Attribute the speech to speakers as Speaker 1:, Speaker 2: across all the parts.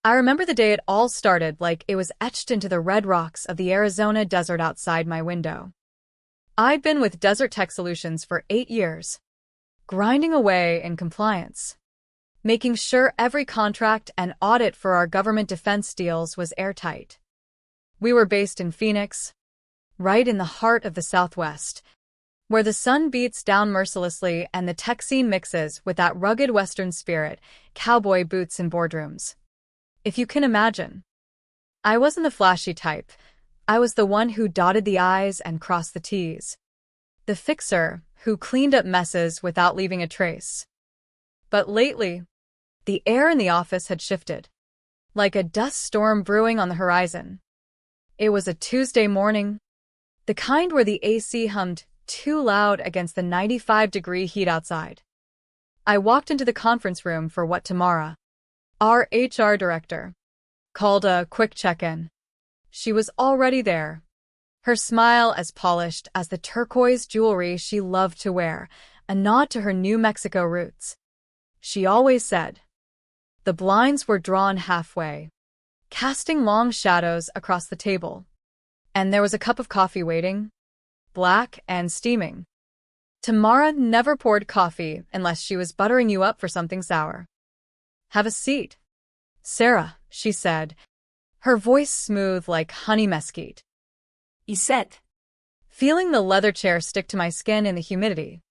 Speaker 1: I remember the day it all started like it was etched into the red rocks of the Arizona desert outside my window. I'd been with Desert Tech Solutions for 8 years, grinding away in compliance, making sure every contract and audit for our government defense deals was airtight. We were based in Phoenix, right in the heart of the Southwest, where the sun beats down mercilessly and the tech scene mixes with that rugged Western spirit, cowboy boots in boardrooms. If you can imagine. I wasn't the flashy type. I was the one who dotted the I's and crossed the T's. The fixer who cleaned up messes without leaving a trace. But lately, the air in the office had shifted, like a dust storm brewing on the horizon. It was a Tuesday morning, the kind where the AC hummed too loud against the 95-degree heat outside. I walked into the conference room for what Tamara, our HR director, called a quick check-in. She was already there, her smile as polished as the turquoise jewelry she loved to wear, a nod to her New Mexico roots. She always said. The blinds were drawn halfway, casting long shadows across the table, and there was a cup of coffee waiting, black and steaming. Tamara never poured coffee unless she was buttering you up for something sour. Have a seat, Sarah, she said, her voice smooth like honey mesquite.
Speaker 2: You said.
Speaker 1: Feeling the leather chair stick to my skin in the humidity.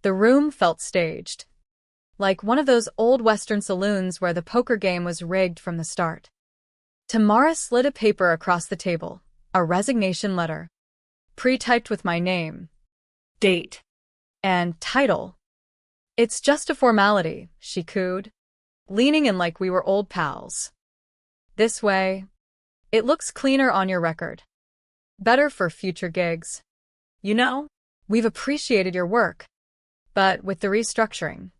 Speaker 1: The room felt staged, like one of those old Western saloons where the poker game was rigged from the start. Tamara slid a paper across the table, a resignation letter, pre-typed with my name,
Speaker 2: Date,
Speaker 1: and title. It's just a formality, she cooed, leaning in like we were old pals. This way, it looks cleaner on your record. Better for future gigs. You know, we've appreciated your work, but with the restructuring.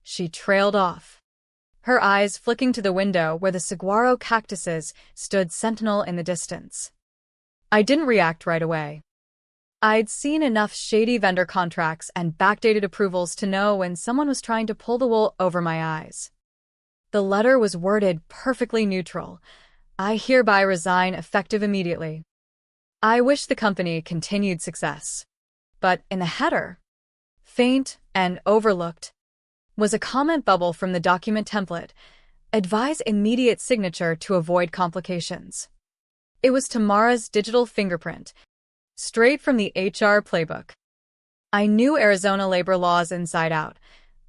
Speaker 1: She trailed off, her eyes flicking to the window where the saguaro cactuses stood sentinel in the distance. I didn't react right away. I'd seen enough shady vendor contracts and backdated approvals to know when someone was trying to pull the wool over my eyes. The letter was worded perfectly neutral. I hereby resign effective immediately. I wish the company continued success. But in the header, faint and overlooked, was a comment bubble from the document template. Advise immediate signature to avoid complications. It was Tamara's digital fingerprint, straight from the HR playbook. I knew Arizona labor laws inside out.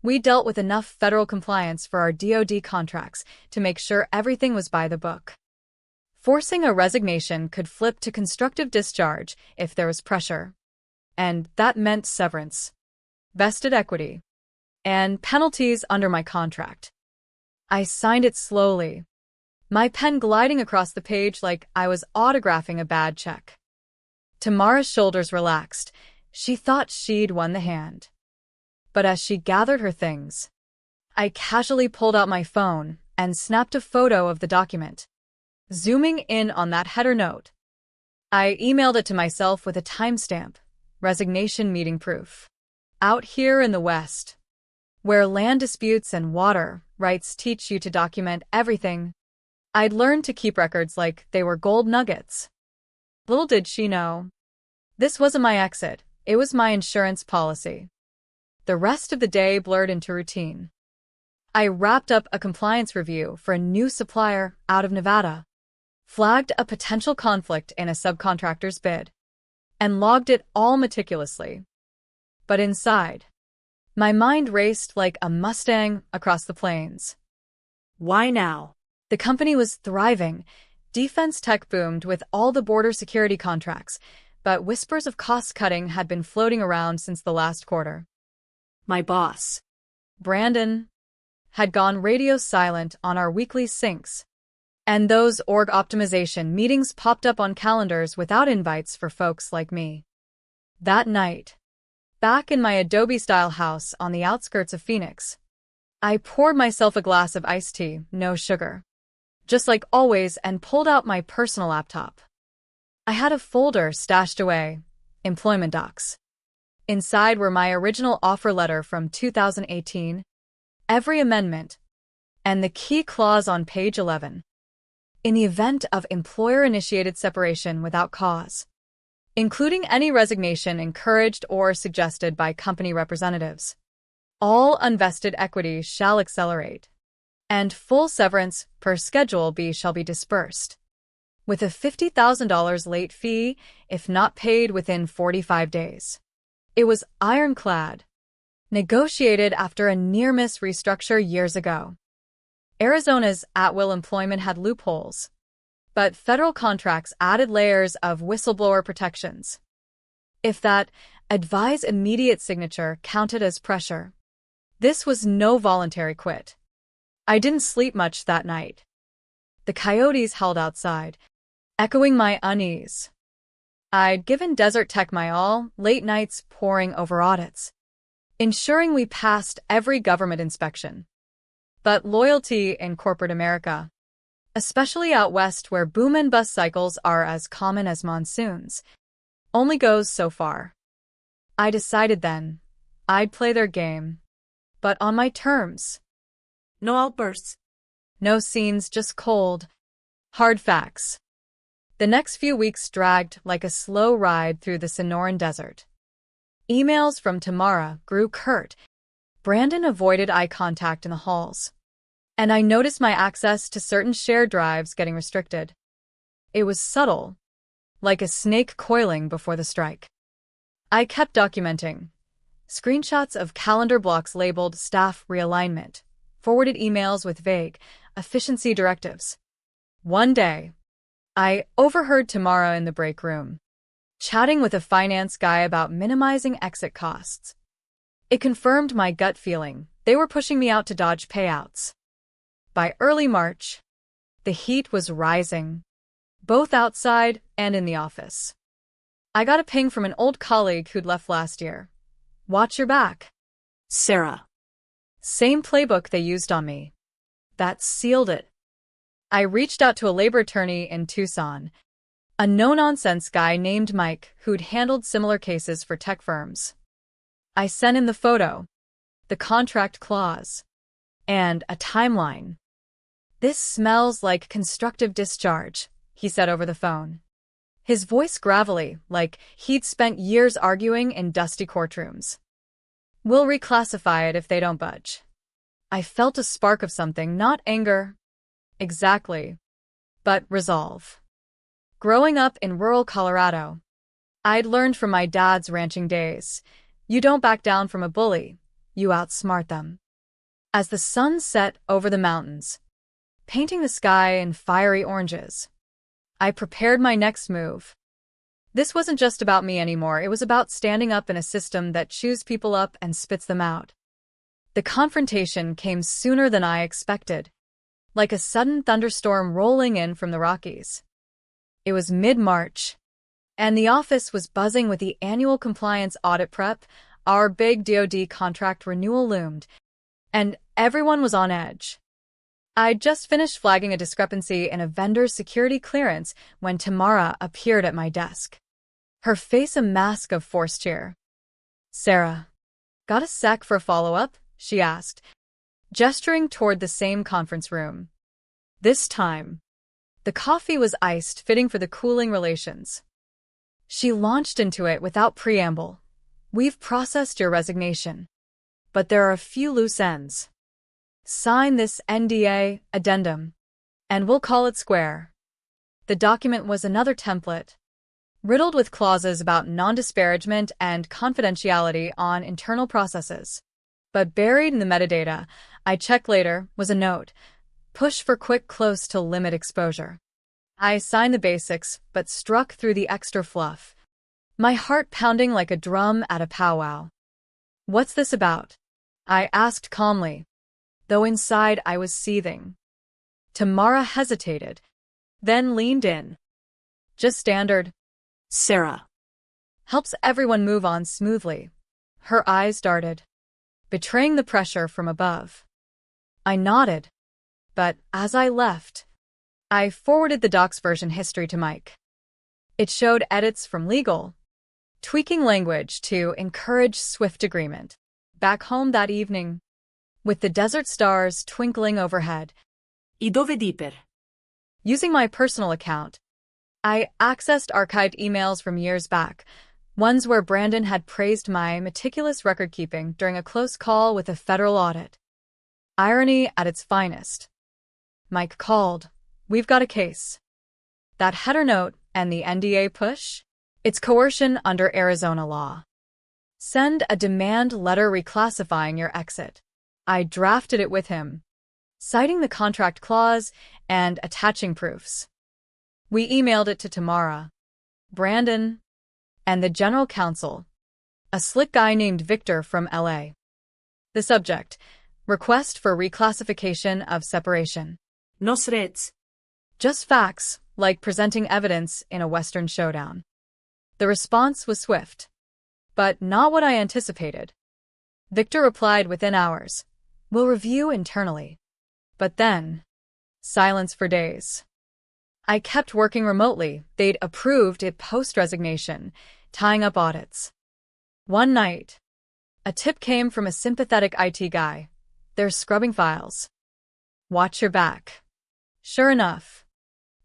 Speaker 1: We dealt with enough federal compliance for our DoD contracts to make sure everything was by the book. Forcing a resignation could flip to constructive discharge if there was pressure. And that meant severance, vested equity, and penalties under my contract. I signed it slowly, my pen gliding across the page like I was autographing a bad check. Tamara's shoulders relaxed. She thought she'd won the hand. But as she gathered her things, I casually pulled out my phone and snapped a photo of the document, zooming in on that header note. I emailed it to myself with a timestamp, resignation meeting proof. Out here in the West, where land disputes and water rights teach you to document everything, I'd learned to keep records like they were gold nuggets. Little did she know. This wasn't my exit, it was my insurance policy. The rest of the day blurred into routine. I wrapped up a compliance review for a new supplier out of Nevada, flagged a potential conflict in a subcontractor's bid, and logged it all meticulously. But inside, my mind raced like a Mustang across the plains.
Speaker 2: Why now?
Speaker 1: The company was thriving. Defense tech boomed with all the border security contracts, but whispers of cost-cutting had been floating around since the last quarter.
Speaker 2: My boss,
Speaker 1: Brandon, had gone radio silent on our weekly syncs, and those org optimization meetings popped up on calendars without invites for folks like me. That night, back in my Adobe-style house on the outskirts of Phoenix, I poured myself a glass of iced tea, no sugar, just like always, and pulled out my personal laptop. I had a folder stashed away, employment docs. Inside were my original offer letter from 2018, every amendment, And the key clause on page 11. In the event of employer-initiated separation without cause, including any resignation encouraged or suggested by company representatives, all unvested equity shall accelerate, and full severance per Schedule B shall be disbursed, with a $50,000 late fee if not paid within 45 days. It was ironclad, negotiated after a near-miss restructure years ago. Arizona's at-will employment had loopholes, but federal contracts added layers of whistleblower protections. If that advise immediate signature counted as pressure, this was no voluntary quit. I didn't sleep much that night. The coyotes howled outside, echoing my unease. I'd given Desert Tech my all, late nights poring over audits, ensuring we passed every government inspection. But loyalty in corporate America, especially out west where boom and bust cycles are as common as monsoons, only goes so far. I decided then I'd play their game, but on my terms.
Speaker 2: No outbursts.
Speaker 1: No scenes, just cold, hard facts. The next few weeks dragged like a slow ride through the Sonoran Desert. Emails from Tamara grew curt. Brandon avoided eye contact in the halls, and I noticed my access to certain shared drives getting restricted. It was subtle, like a snake coiling before the strike. I kept documenting. Screenshots of calendar blocks labeled staff realignment, forwarded emails with vague efficiency directives. One day, I overheard Tamara in the break room, chatting with a finance guy about minimizing exit costs. It confirmed my gut feeling. They were pushing me out to dodge payouts. By early March, the heat was rising, both outside and in the office. I got a ping from an old colleague who'd left last year. Watch your back.
Speaker 2: Sarah.
Speaker 1: Same playbook they used on me. That sealed it. I reached out to a labor attorney in Tucson, a no-nonsense guy named Mike who'd handled similar cases for tech firms. I sent him the photo, the contract clause, and a timeline. This smells like constructive discharge, he said over the phone. His voice gravelly, like he'd spent years arguing in dusty courtrooms. We'll reclassify it if they don't budge. I felt a spark of something, not anger, exactly, but resolve. Growing up in rural Colorado, I'd learned from my dad's ranching days, you don't back down from a bully, you outsmart them. As the sun set over the mountains, painting the sky in fiery oranges, I prepared my next move. This wasn't just about me anymore, it was about standing up in a system that chews people up and spits them out. The confrontation came sooner than I expected, like a sudden thunderstorm rolling in from the Rockies. It was mid-March, and the office was buzzing with the annual compliance audit prep. Our big DoD contract renewal loomed, and everyone was on edge. I'd just finished flagging a discrepancy in a vendor's security clearance when Tamara appeared at my desk, her face a mask of forced cheer. Sarah, got a sec for a follow-up? She asked, gesturing toward the same conference room. This time, the coffee was iced, fitting for the cooling relations. She launched into it without preamble. We've processed your resignation, but there are a few loose ends. Sign this NDA addendum, and we'll call it square. The document was another template, riddled with clauses about non-disparagement and confidentiality on internal processes. But buried in the metadata, I checked later, was a note. Push for quick close to limit exposure. I signed the basics, but struck through the extra fluff, my heart pounding like a drum at a powwow. What's this about? I asked calmly, though inside I was seething. Tamara hesitated, then leaned in. Just standard.
Speaker 2: Sarah.
Speaker 1: Helps everyone move on smoothly. Her eyes darted, betraying the pressure from above. I nodded, but as I left, I forwarded the doc's version history to Mike. It showed edits from legal, tweaking language to encourage swift agreement. Back home that evening, with the desert stars twinkling overhead.
Speaker 2: I dove diper.
Speaker 1: Using my personal account, I accessed archived emails from years back, ones where Brandon had praised my meticulous record-keeping during a close call with a federal audit. Irony at its finest. Mike called. "We've got a case." That header note and the NDA push? It's coercion under Arizona law. Send a demand letter reclassifying your exit. I drafted it with him, citing the contract clause and attaching proofs. We emailed it to Tamara, Brandon, and the general counsel, a slick guy named Victor from LA. The subject: request for reclassification of separation.
Speaker 2: No threats.
Speaker 1: Just facts, like presenting evidence in a Western showdown. The response was swift, but not what I anticipated. Victor replied within hours. "We'll review internally." But then, silence for days. I kept working remotely. They'd approved it post-resignation, tying up audits. One night, a tip came from a sympathetic IT guy. "They're scrubbing files. Watch your back." Sure enough,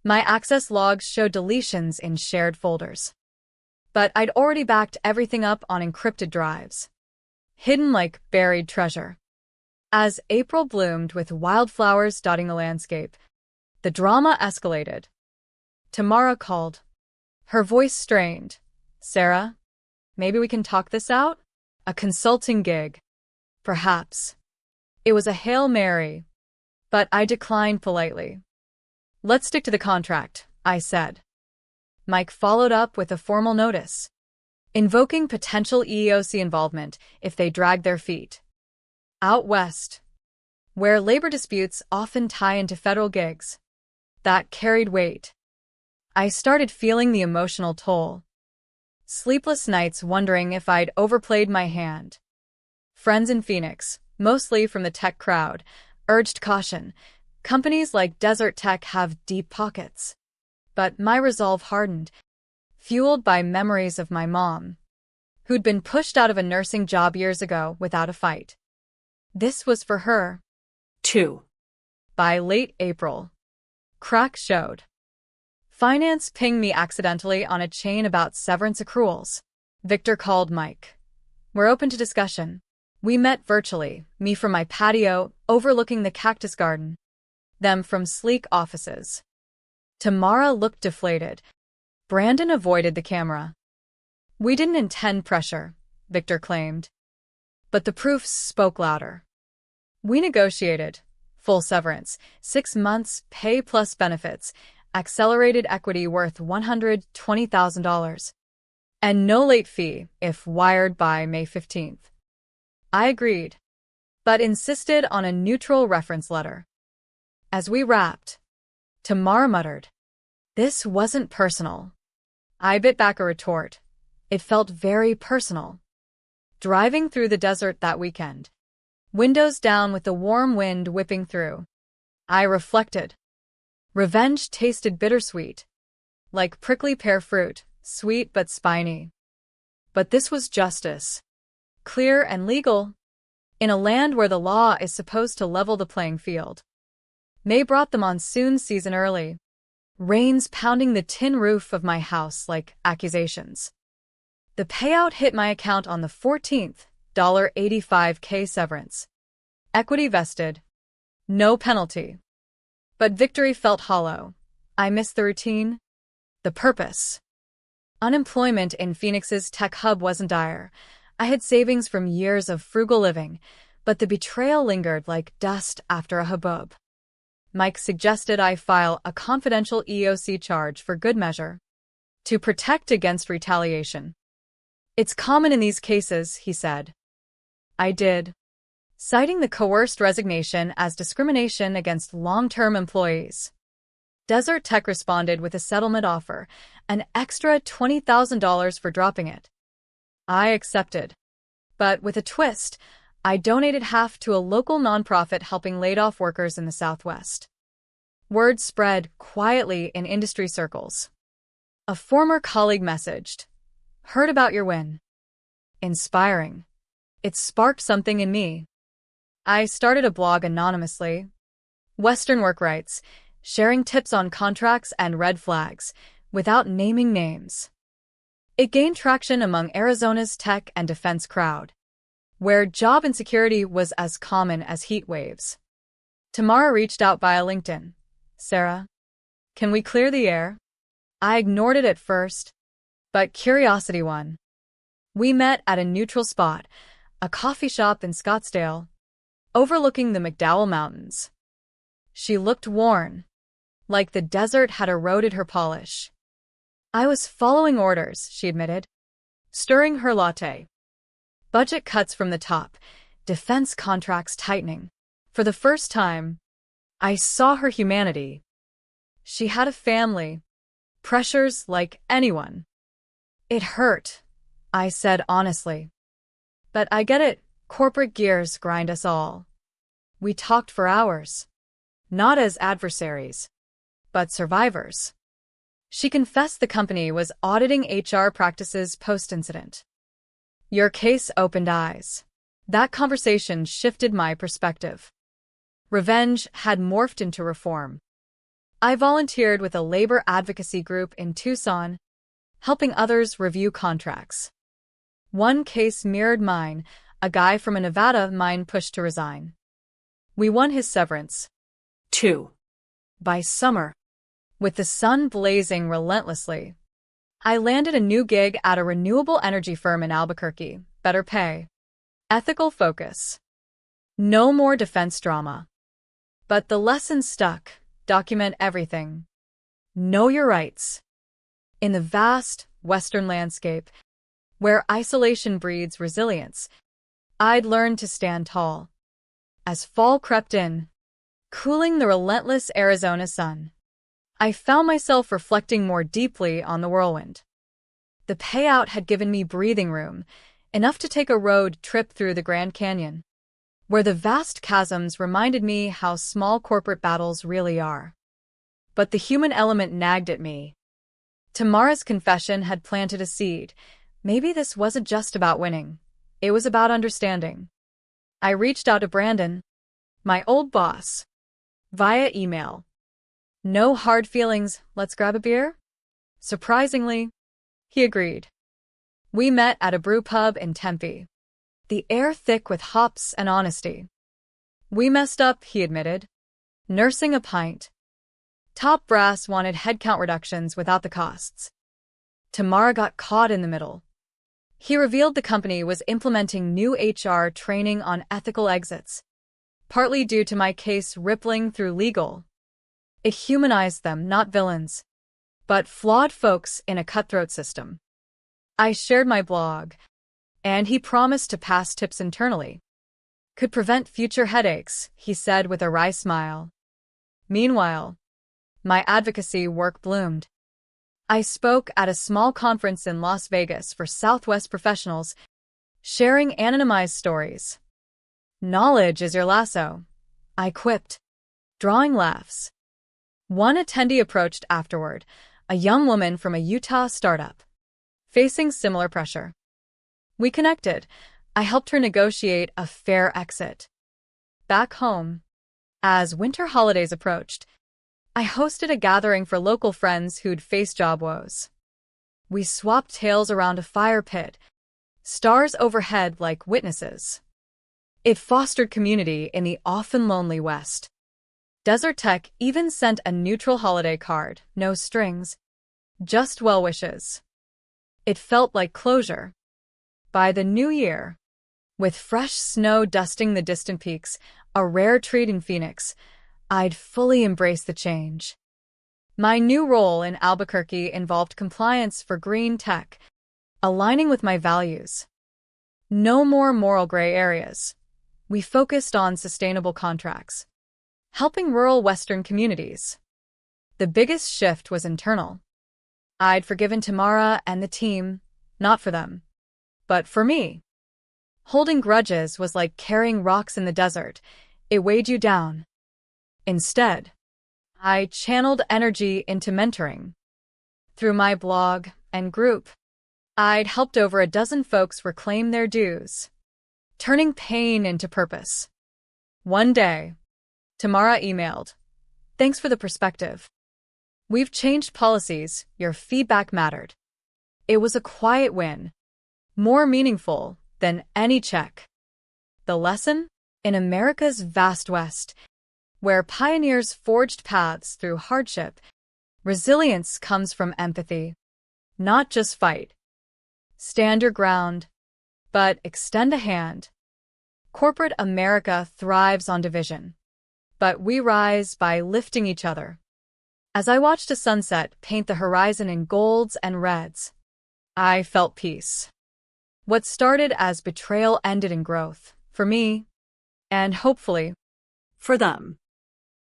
Speaker 1: my access logs showed deletions in shared folders. But I'd already backed everything up on encrypted drives, hidden like buried treasure. As April bloomed with wildflowers dotting the landscape, the drama escalated. Tamara called, her voice strained. "Sarah, maybe we can talk this out? A consulting gig. Perhaps." It was a Hail Mary, but I declined politely. "Let's stick to the contract," I said. Mike followed up with a formal notice, invoking potential EEOC involvement if they dragged their feet. Out west, where labor disputes often tie into federal gigs, that carried weight. I started feeling the emotional toll. Sleepless nights wondering if I'd overplayed my hand. Friends in Phoenix, mostly from the tech crowd, urged caution. Companies like Desert Tech have deep pockets. But my resolve hardened, fueled by memories of my mom, who'd been pushed out of a nursing job years ago without a fight. This was for her.
Speaker 2: 2.
Speaker 1: By late April, cracks showed. Finance pinged me accidentally on a chain about severance accruals. Victor called Mike. "We're open to discussion." We met virtually, me from my patio overlooking the cactus garden, them from sleek offices. Tamara looked deflated. Brandon avoided the camera. "We didn't intend pressure," Victor claimed. But the proofs spoke louder. We negotiated full severance, 6 months, pay plus benefits, accelerated equity worth $120,000, and no late fee if wired by May 15th. I agreed, but insisted on a neutral reference letter. As we wrapped, Tamara muttered, "This wasn't personal." I bit back a retort. It felt very personal. Driving through the desert that weekend, windows down with the warm wind whipping through, I reflected. Revenge tasted bittersweet, like prickly pear fruit, sweet but spiny. But this was justice, clear and legal, in a land where the law is supposed to level the playing field. May brought the monsoon season early, rains pounding the tin roof of my house like accusations. The payout hit my account on the 14th, $85K severance. Equity vested. No penalty. But victory felt hollow. I missed the routine, the purpose. Unemployment in Phoenix's tech hub wasn't dire. I had savings from years of frugal living, but the betrayal lingered like dust after a hubbub. Mike suggested I file a confidential EOC charge for good measure, to protect against retaliation. "It's common in these cases," he said. I did, citing the coerced resignation as discrimination against long-term employees. Desert Tech responded with a settlement offer, an extra $20,000 for dropping it. I accepted. But with a twist, I donated half to a local nonprofit helping laid-off workers in the Southwest. Word spread quietly in industry circles. A former colleague messaged, "Heard about your win." Inspiring. It sparked something in me. I started a blog anonymously. Western Work Rights, sharing tips on contracts and red flags, without naming names. It gained traction among Arizona's tech and defense crowd, where job insecurity was as common as heat waves. Tamara reached out via LinkedIn. Sarah, can we clear the air? I ignored it at first, but curiosity won. We met at a neutral spot, a coffee shop in Scottsdale, overlooking the McDowell Mountains. She looked worn, like the desert had eroded her polish. I was following orders, she admitted, stirring her latte. Budget cuts from the top, defense contracts tightening. For the first time, I saw her humanity. She had a family, pressures like anyone. It hurt, I said honestly. But I get it, corporate gears grind us all. We talked for hours, not as adversaries, but survivors. She confessed the company was auditing HR practices post-incident. Your case opened eyes. That conversation shifted my perspective. Revenge had morphed into reform. I volunteered with a labor advocacy group in Tucson, helping others review contracts. One case mirrored mine, a guy from a Nevada mine pushed to resign. We won his severance.
Speaker 2: 2.
Speaker 1: By summer, with the sun blazing relentlessly, I landed a new gig at a renewable energy firm in Albuquerque. Better pay. Ethical focus. No more defense drama. But the lesson stuck. Document everything. Know your rights. In the vast, Western landscape, where isolation breeds resilience, I'd learned to stand tall. As fall crept in, cooling the relentless Arizona sun, I found myself reflecting more deeply on the whirlwind. The payout had given me breathing room, enough to take a road trip through the Grand Canyon, where the vast chasms reminded me how small corporate battles really are. But the human element nagged at me. Tamara's confession had planted a seed. Maybe this wasn't just about winning. It was about understanding. I reached out to Brandon, my old boss, via email. No hard feelings, let's grab a beer? Surprisingly, he agreed. We met at a brew pub in Tempe, the air thick with hops and honesty. We messed up, he admitted, nursing a pint. Top brass wanted headcount reductions without the costs. Tamara got caught in the middle. He revealed the company was implementing new HR training on ethical exits, partly due to my case rippling through legal. It humanized them, not villains, but flawed folks in a cutthroat system. I shared my blog, and he promised to pass tips internally. Could prevent future headaches, he said with a wry smile. Meanwhile, my advocacy work bloomed. I spoke at a small conference in Las Vegas for Southwest professionals, sharing anonymized stories. Knowledge is your lasso, I quipped, drawing laughs. One attendee approached afterward, a young woman from a Utah startup, facing similar pressure. We connected. I helped her negotiate a fair exit. Back home, as winter holidays approached, I hosted a gathering for local friends who'd faced job woes. We swapped tales around a fire pit, stars overhead like witnesses. It fostered community in the often lonely West. Desert Tech even sent a neutral holiday card, no strings, just well wishes. It felt like closure. By the new year, with fresh snow dusting the distant peaks, a rare treat in Phoenix, I'd fully embraced the change. My new role in Albuquerque involved compliance for green tech, aligning with my values. No more moral gray areas. We focused on sustainable contracts, helping rural Western communities. The biggest shift was internal. I'd forgiven Tamara and the team, not for them, but for me. Holding grudges was like carrying rocks in the desert. It weighed you down. Instead, I channeled energy into mentoring. Through my blog and group, I'd helped over a dozen folks reclaim their dues, turning pain into purpose. One day, Tamara emailed, "Thanks for the perspective. We've changed policies, your feedback mattered." It was a quiet win, more meaningful than any check. The lesson? In America's vast West, where pioneers forged paths through hardship, resilience comes from empathy, not just fight. Stand your ground, but extend a hand. Corporate America thrives on division, but we rise by lifting each other. As I watched a sunset paint the horizon in golds and reds, I felt peace. What started as betrayal ended in growth, for me, and hopefully,
Speaker 2: For them.